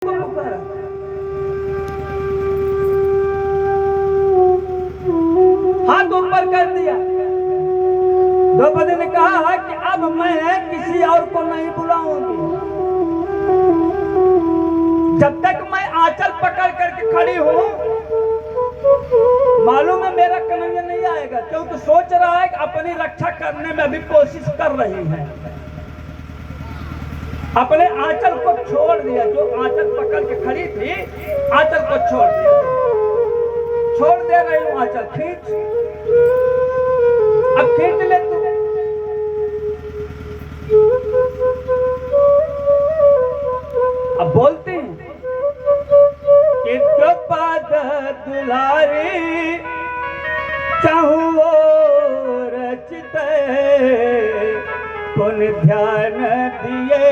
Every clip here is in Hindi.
हाथ ऊपर कर दिया। द्रौपदी ने कहा कि अब मैं किसी और को नहीं बुलाऊंगी, जब तक मैं आंचल पकड़ करके खड़ी हूं। मालूम है मेरा कन्हैया नहीं आएगा, क्योंकि सोच रहा है कि अपनी रक्षा करने में अभी कोशिश कर रही है। अपने आंचल को छोड़ दिया, जो आंचल पकड़ के खड़ी थी आंचल को छोड़ दिया। छोड़ दे रही हूं आंचल, खींच, अब खींच ले तू। अब बोलती कि द्रौपद दुलारी चाहूं रचित पुन ध्यान दिए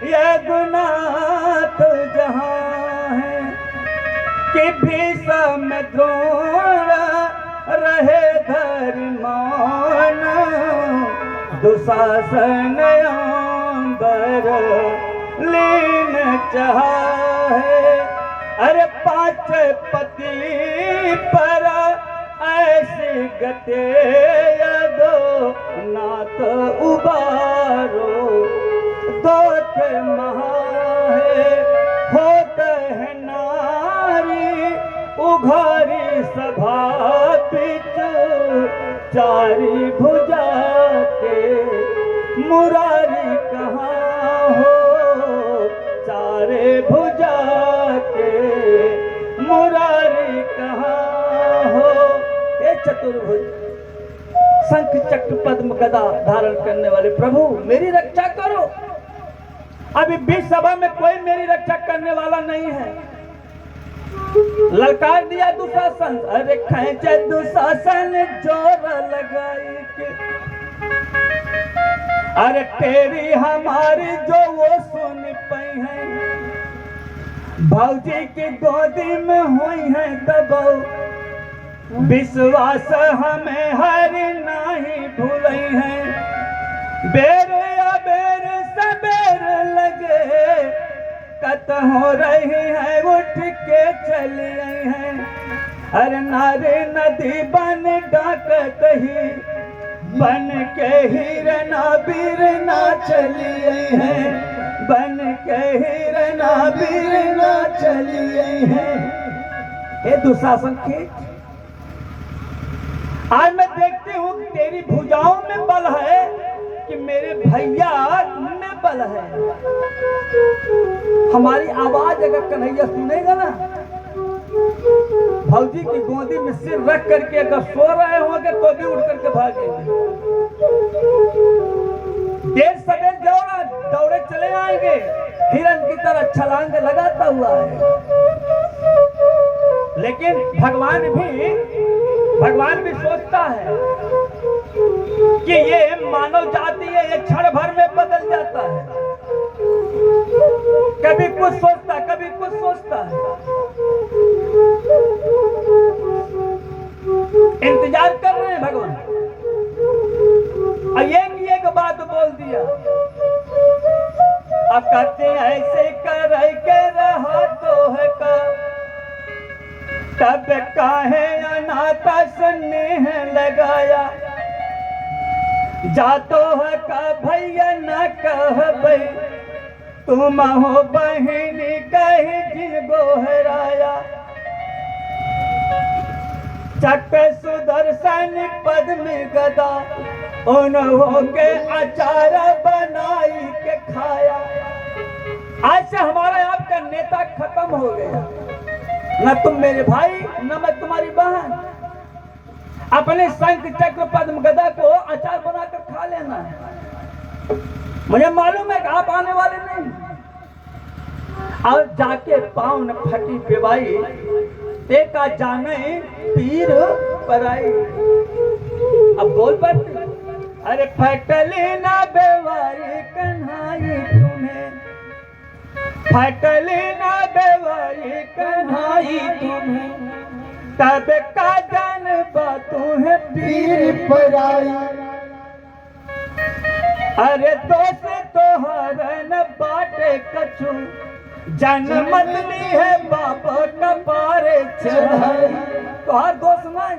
यदुनाथ जहां है कि भीषम द्रोण रहे धर्मान दुशासन अंबर लीन चाहे। अरे पांच पति पर ऐसी गते यदो नाथ उबारो दोष महाहे होत है नारी उघारी सभा पिछु चारी भुजा के मुरारी कहाँ हो चारे भुजा के मुरारी कहाँ हो। हे चतुर्भुज शंख चक्र पद्म गदा धारण करने वाले प्रभु मेरी रक्षा करो। अभी बीच सभा में कोई मेरी रक्षा करने वाला नहीं है। ललकार दिया दुशासन, अरे खेचे दुशासन जोर लगाई के अरे तेरी हमारी जो वो सुन पाई है भौजी की गोदी में हुई है दबाओ विश्वास हमें हर नहीं भूले हैं। बेर अबेर सबेर लगे कत हो रही है उठ के चली आई है। हर नारे नदी बन डाकत ही बन के हीरना बीरना चली आई है बन के हीरना बीरना चली आई है। हे दुशासन खींच, आज मैं देखती हूँ तेरी भुजाओं में बल है कि मेरे भैया में बल है। हमारी आवाज अगर कन्हैया सुनेगा ना, भौजी की गोदी में सिर रख करके अगर सो रहे होंगे तो भी उठ करके भागेंगे। देर सवेर दौड़े चले आएंगे, हिरन की तरह छलांग लगाता हुआ है। लेकिन भगवान भी सोचता है कि ये मानव जाति है, ये क्षण भर में बदल जाता है। कभी कुछ सोचता कभी कुछ सोचता है। इंतजार कर रहे हैं भगवान। एक बात बोल दिया, अब कहते ऐसे कर के रहा तो है का तब काहे अनाथा स्नेह लगाया जातो है का भैया न कहबै तुम हो बहिनी कही जिन गोहराया। चक्र सुदर्शन पद में गदा उन्हों के अचार बनाई के खाया। आज से हमारा आपका नेता खत्म हो गया, न तुम मेरे भाई न मैं तुम्हारी बहन। अपने शंख चक्र पद्म गदा को अचार बनाकर खा लेना है। मुझे मालूम है कि आप आने वाले नहीं। और जाके पाँव न फटी बेवाई देखा जाने पीर पराई। अब बोल पड़ते, अरे फटली ना बेवाई कन्हाई तुम्हें फटली ना बेवाई कन्हाई तुम्हें तब का जान तुम्हें पीर पराई। अरे दोस्त तो हरन बाटे कछु जनमत ली है बाप कपारे चढ़ाई। तो हर दोस्त नहीं,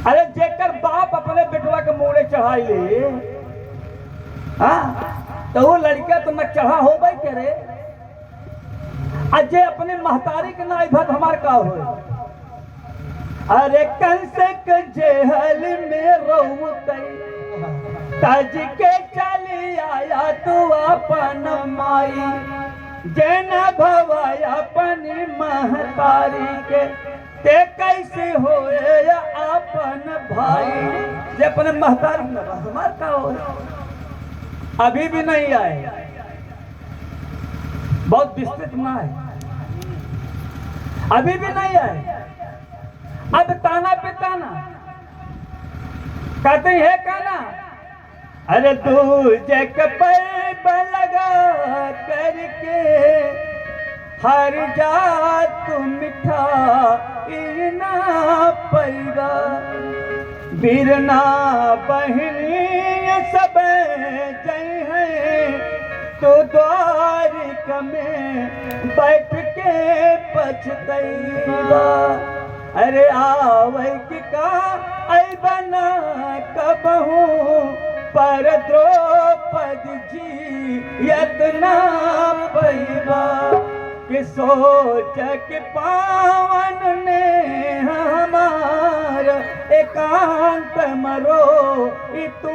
अरे जेकर बाप अपने बेटवा के मोड़े चढ़ाई ले, हाँ तो वो लड़का तो न चढ़ा हो भाई करे। अजय अपने महतारी के ना भत हमार का हो। अरे कंसे के जेहल में रहू तज के चली आया तू अपन माई, जेना भवाया अपनी महतारी के ते कैसे होए अपन भाई। जे अपने महतारी में हमार का हो। अभी भी नहीं आए, बहुत विस्तृत ना है, अभी भी नहीं आए। अब ताना पे ताना कहते हैं काना, अरे दूजे कपड़ लगा करके हर जा तू मिठा इना पैगा, बीरना बहनी सब जय है तो द्वारिक में बैठ के पछतैबा। अरे आवै कि का ऐ बना कबहू पर द्रौपदी जी यतना पैबा, कि सोच के पावन ने हमार एकांत मरो तू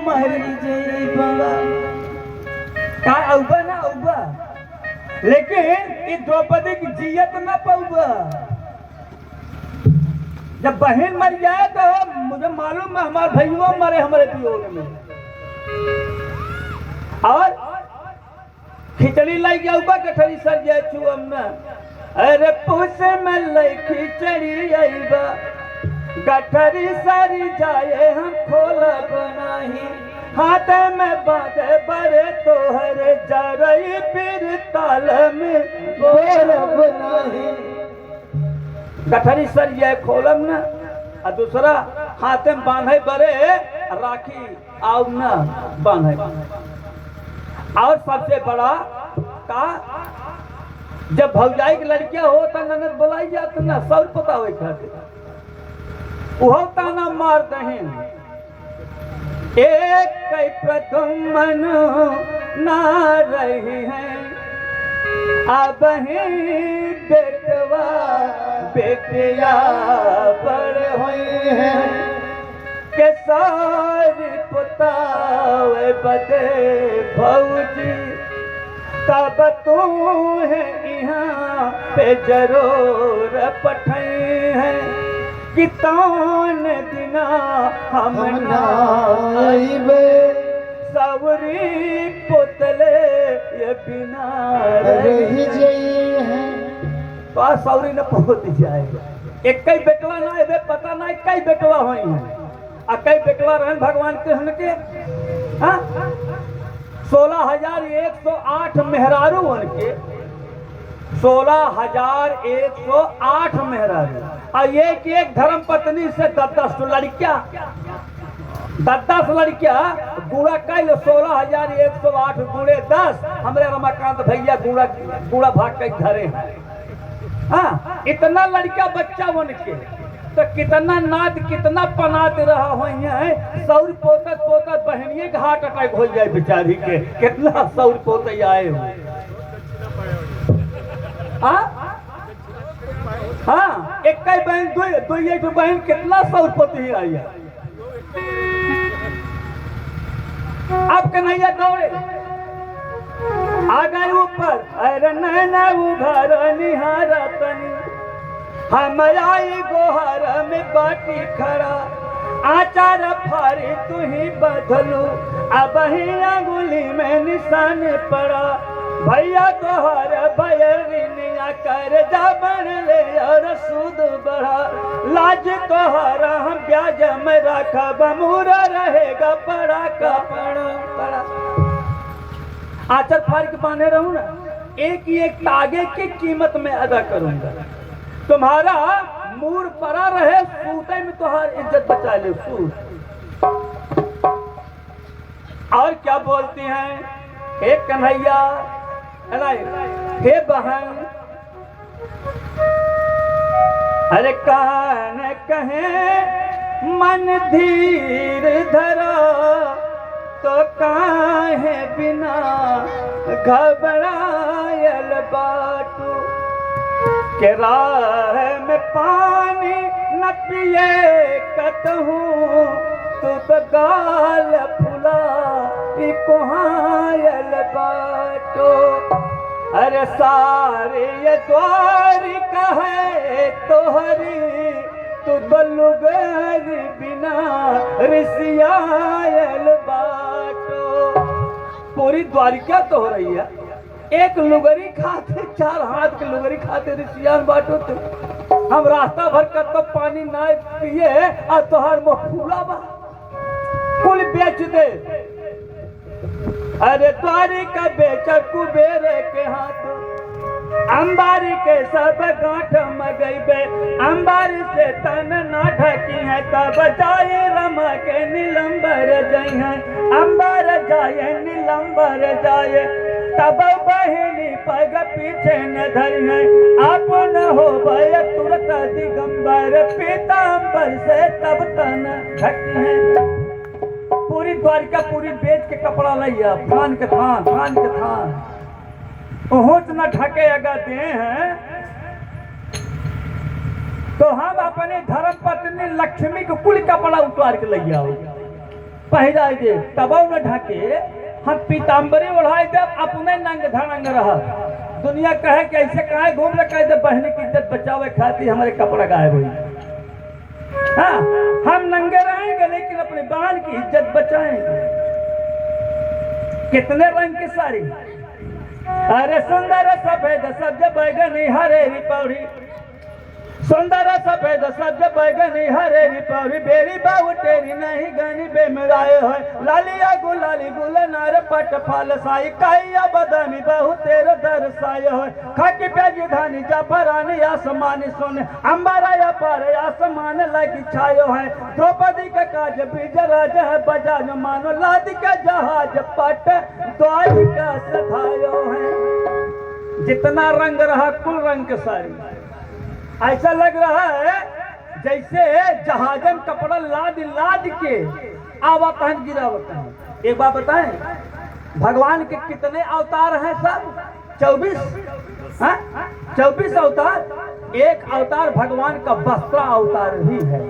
मर जइबा। का औबा ना औबा, लेकिन ये द्रौपदी की जियत न पौबा। जब बहन मर जाए तो मुझे मालूम है हमारे भैया मरे हमारे वियोग में, और खिचड़ी लाई जाऊबा गठरी सर जाए छुअम ना। अरे पूछे में लाई खिचड़ी आईबा, गठरी सारी जाए हम खोला बनाही, हाथ में बांधे बड़े तोहरे जरई फिर ताल में बोल बनाही। गठरी सर जाए खोलम ना, और दूसरा हाथ में बांधे बड़े राखी आउ ना बांधे। और सबसे बड़ा का जब भौजाई की लड़कियां हो तो ननद बुलाई जाती ना, सब पता हो वो ताना मार दहेन। एक प्रथम मन ना रही है, अब ही बेटवा बेटिया बड़े हुए हैं, के सारी पुतावे बदे भौजी, तब तू है यहाँ पे जरूर पठाई है, कि तौन दिना हम नाइबे, सवरी पुतले ये बिना रही जाए है। तो सवरी न पहुंच जाएगा। एक कई बेटवा ना है पता ना कई बेटवा हुई है, आ कई बेटवा रहन भगवान कृष्ण के। हाँ 16,108 मेहरारू उनके, 16,108 मेहरारू, और एक धर्म पत्नी से 10 लड़कियां, 10 लड़कियां गुड़ा कैल 16,108 गुड़े 10 हमारे रमाकांत भैया गुड़ा भाग के घरे हैं। हाँ इतना लड़का बच्चा बन के तो कितना नाद कितना पनात रहा हुई है। सौर पोतत पोतत बहनिए के हार्ट अटैक हो जाए बेचारी के, कितना सौर पोते आए हो। हाँ एक बहन दो बहन कितना सौर पोते ही आई है। अब कन्हैया दौड़े आ गए ऊपर, अरे नैना उघार निहारा तनी, हम आई गोहर में बाटी खड़ा, आचार फारी तू ही बदलू, अब ही अंगुली में निशान पड़ा, भैया गोहर भैया कर जा बन ले और सूद बढ़ा, लाज तोहर हम ब्याज में रखा, बमूरा रहेगा पड़ा का पड़ा। आचर फाड़ के बांधे रहूं ना, एक तागे की कीमत में अदा करूंगा, तुम्हारा मूर पड़ा रहे, सूते में तुम्हारी इज्जत बचा ले सूत। और क्या बोलती हैं हे कन्हैया, हे बहन, अरे कान कहे मन धीर धरा, तो काहे बिना घबरायल बाटू, के राह में पानी न पिए कतहूँ, तू तो गाल फुला कोहायल बाटो। अरे सारे ये द्वारिका है तोहरी, तू तो लुगर बिना रिसियायल बाटो। पूरी द्वारिका तो हो रही है, एक लुगरी खाते, 4 हाथ के लुगरी खाते रिसियान बाटो। तो हम रास्ता भर कर तो पानी ना पिए और तोहर मुँह फूला बा, कुल बेच दे। अरे द्वारिका बेच कुबेर के हाथ, अंबारी के सब गांठ मगैबे, अंबारी से तन ना ढकी है, तब जाए रमा के नीलंबर जई है, अंबर जाए नीलंबर जाए, तब बहिनी पग पीछे न धरी है, अपन हो भय तुरत दिगंबर, पीतांबर से तब तन ढकी है। पूरी द्वारिका पूरी बेच के कपड़ा लिया, थान के थान, थान के थान, पहुंच न ढके अगर दे हैं, तो हम अपने धर्म पत्नी लक्ष्मी को कुल कपड़ा उतार के लिया हो, पहरा दे, तब न ढके, हम पीताम्बरी उड़ाई दे, अपने नंग धड़ंग रहा। दुनिया कहे कि ऐसे कहे घूम रहे, कहे बहनी की इज्जत बचावे खाती हमारे कपड़ा गायब हुई। हाँ, हम नंगे रहेंगे लेकिन अपने बहन की इज्जत बचाएंगे। कितने रंग की साड़ी, अरे सुंदर सफेद सब्ज बैगनी हरेरी पौड़ी, सुंदर सफेद सब्ज बैगनी हरेरी पौड़ी, बेरी बाबू तेरी नहीं गनी बेमराए है, लालिया गुलाली गुलनार पट फल साई, काइया बदामी बहु तेरे दरसाए है, खाकी प्याजी धानी जाफरानी आसमानी सोने, अंबारा पार आसमान लगी छायो है, द्रौपदी का काज बीजराज है बजाज मानो, लादी का जहाज पट द्वारिका सधायो है। जितना रंग रहा कुल रंग के साड़ी, ऐसा लग रहा है जैसे जहाजन कपड़ा लाद लाद के आवत है गिरावत है। एक बात बताएं, भगवान के कितने अवतार हैं सब? 24, हाँ 24 अवतार। एक अवतार भगवान का वस्त्र अवतार ही है,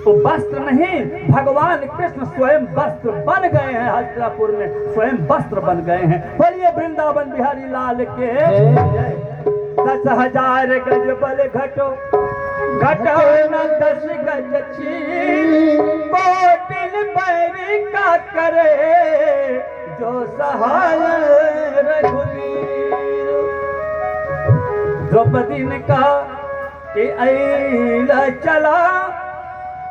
तो वस्त्र नहीं, भगवान कृष्ण स्वयं वस्त्र बन गए हैं, हस्तिनापुर में स्वयं वस्त्र बन गए हैं। बोलिए वृंदावन बिहारी लाल के। 10,000 गज बल घटो, घटो न 10 गज छी, कोटिन पैरी का करे, जो सहाय रघुवीर। द्रौपदी ने कहा कि ऐला चला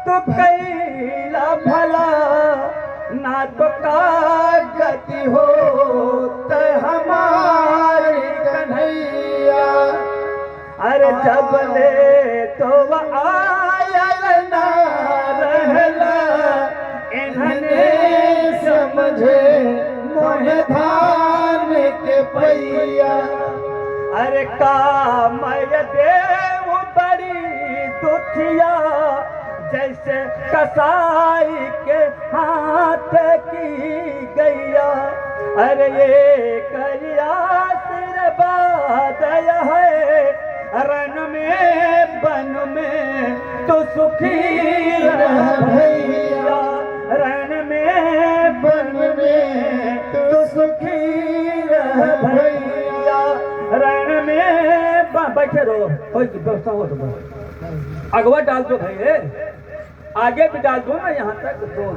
तो कैला भला, ना तो का गति हो तो हमारी कन्हैया। अरे जब ले तो आयल ना रहला, इन्हने समझे मोहे धान के पैया। अरे कामय देव बड़ी दुखिया, जैसे कसाई के हाथ की गैया। अरे ये करिया सिर बादय है, रन में बन में तो सुखी रह भैया, रन में बन में तो सुखी रह भैया, रन में बैठे रहो। व्यवस्था हो तो अगवा डाल दो भाई, आगे भी डाल दो ना, यहाँ तक दो।